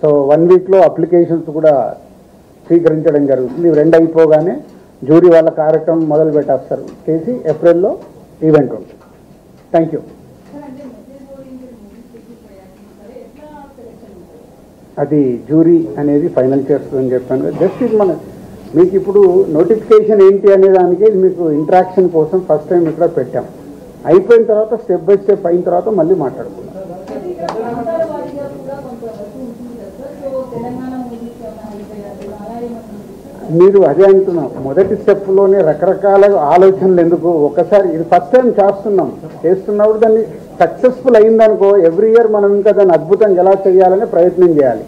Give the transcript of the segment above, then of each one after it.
So 1 వీక్లో applications కూడా స్వీకరించడం జరుగుతుంది. ఇవి 2 అయిపోగానే జ్యూరీ వాళ్ళ కార్యక్రమం మొదలు పెట్టేస్తారు చేసి ఏప్రిల్లో ఈవెంట్ ఉంటుంది. Thank you. అది జ్యూరీ అనేది ఫైనల్ చేస్తుందని చెప్పాను. జస్ట్ ఇది మీకు ఇప్పుడు నోటిఫికేషన్ ఏంటి అనే దానికి మీకు ఇంటరాక్షన్ కోసం ఫస్ట్ టైం ఇక్కడ పెట్టాం. అయిపోయిన తర్వాత స్టెప్ బై స్టెప్ అయిన తర్వాత మళ్ళీ మాట్లాడుకున్నాం. మీరు అదే అంటున్నాం, మొదటి స్టెప్లోనే రకరకాల ఆలోచనలు ఎందుకు, ఒకసారి ఇది ఫస్ట్ టైం చేస్తున్నప్పుడు దాన్ని సక్సెస్ఫుల్ అయిందనుకో ఎవ్రీ ఇయర్ మనం ఇంకా దాన్ని అద్భుతంగా ఎలా చేయాలని ప్రయత్నం చేయాలి.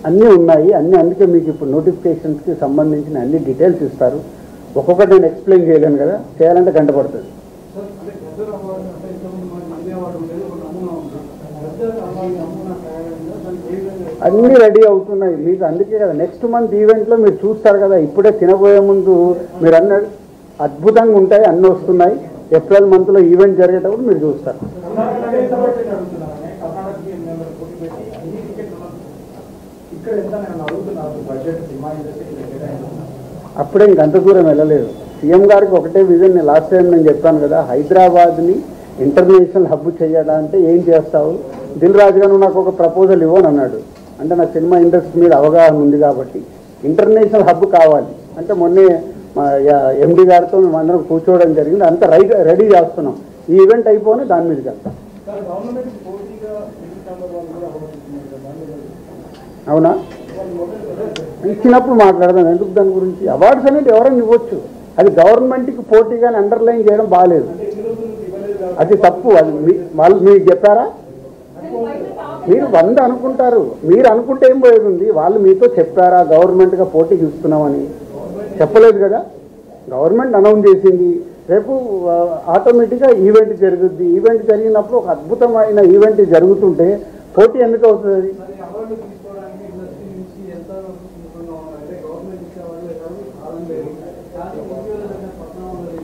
అన్నీ ఉన్నాయి, అందుకే మీకు ఇప్పుడు నోటిఫికేషన్స్కి సంబంధించిన అన్ని డీటెయిల్స్ ఇస్తారు. ఒక్కొక్కటి నేను ఎక్స్ప్లెయిన్ చేయలేను కదా, చేయాలంటే గంట పడుతుంది. అన్నీ రెడీ అవుతున్నాయి మీకు, అందుకే కదా నెక్స్ట్ మంత్ ఈవెంట్లో మీరు చూస్తారు కదా. ఇప్పుడే తినబోయే ముందు మీరు అన్నది అద్భుతంగా ఉంటాయి, అన్నీ వస్తున్నాయి. ఏప్రిల్ మంత్లో ఈవెంట్ జరిగేటప్పుడు మీరు చూస్తారు. అప్పుడే ఇంకంత దూరం వెళ్ళలేదు. సీఎం గారికి ఒకటే విజన్, లాస్ట్ టైం నేను చెప్పాను కదా, హైదరాబాద్ని ఇంటర్నేషనల్ హబ్ చేయడాలంటే ఏం చేస్తావు, దిల్ రాజు గారు నాకు ఒక ప్రపోజల్ ఇవ్వని అన్నాడు. అంటే నా సినిమా ఇండస్ట్రీ మీద అవగాహన ఉంది కాబట్టి ఇంటర్నేషనల్ హబ్ కావాలి అంటే మొన్నే ఎండి గారితో మేము అందరం కూర్చోవడం జరిగింది. అంతా రెడీ చేస్తున్నాం. ఈ ఈవెంట్ అయిపోయి దాని మీదకి వెళ్తాం. అవునా, ఇచ్చినప్పుడు మాట్లాడదాం. ఎందుకు దాని గురించి? అవార్డ్స్ అనేది ఎవరైనా ఇవ్వచ్చు, అది గవర్నమెంట్కి పోటీగానే అండర్లైన్ చేయడం బాగాలేదు, అది తప్పు. అది వాళ్ళు మీకు చెప్పారా? మీరు 100 అనుకుంటారు, మీరు అనుకుంటే ఏం పోయేది ఉంది. వాళ్ళు మీతో చెప్పారా గవర్నమెంట్గా పోటీకి ఇస్తున్నామని? చెప్పలేదు కదా. గవర్నమెంట్ అనౌన్స్ చేసింది, రేపు ఆటోమేటిక్గా ఈవెంట్ జరుగుద్ది. ఈవెంట్ జరిగినప్పుడు ఒక అద్భుతమైన ఈవెంట్ జరుగుతుంటే పోటీ ఎందుకు అవుతుంది?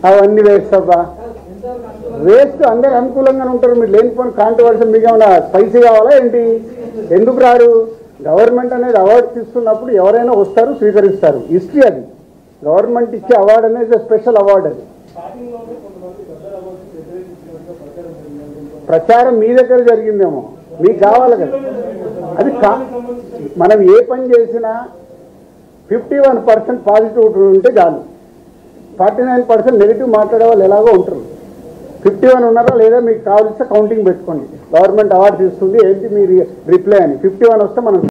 అవన్నీ వేస్ట్ అబ్బా, వేస్ట్. అందరు అనుకూలంగానే ఉంటారు, మీరు లేనిపోయిన కాంట్రవర్సీ. మీకు ఏమైనా స్పైసీ కావాలా ఏంటి? ఎందుకు రారు? గవర్నమెంట్ అనేది అవార్డ్స్ ఇస్తున్నప్పుడు ఎవరైనా వస్తారు, స్వీకరిస్తారు. హిస్టరీ అది. గవర్నమెంట్ ఇచ్చే అవార్డు అనేది స్పెషల్ అవార్డు. అది ప్రచారం మీ దగ్గర జరిగిందేమో, మీకు కావాలి కదా. అది మనం ఏ పని చేసినా 51% పాజిటివ్ ఉంటే చాలు. 49% నెగిటివ్ మాట్లాడే వాళ్ళు ఎలాగో ఉంటారు. 51 ఉన్నారా లేదా మీకు కావాల్సిన కౌంటింగ్ పెట్టుకోండి. గవర్నమెంట్ అవార్డ్స్ ఇస్తుంది ఏంటి మీరు రిప్లై అని 51 వస్తే మనం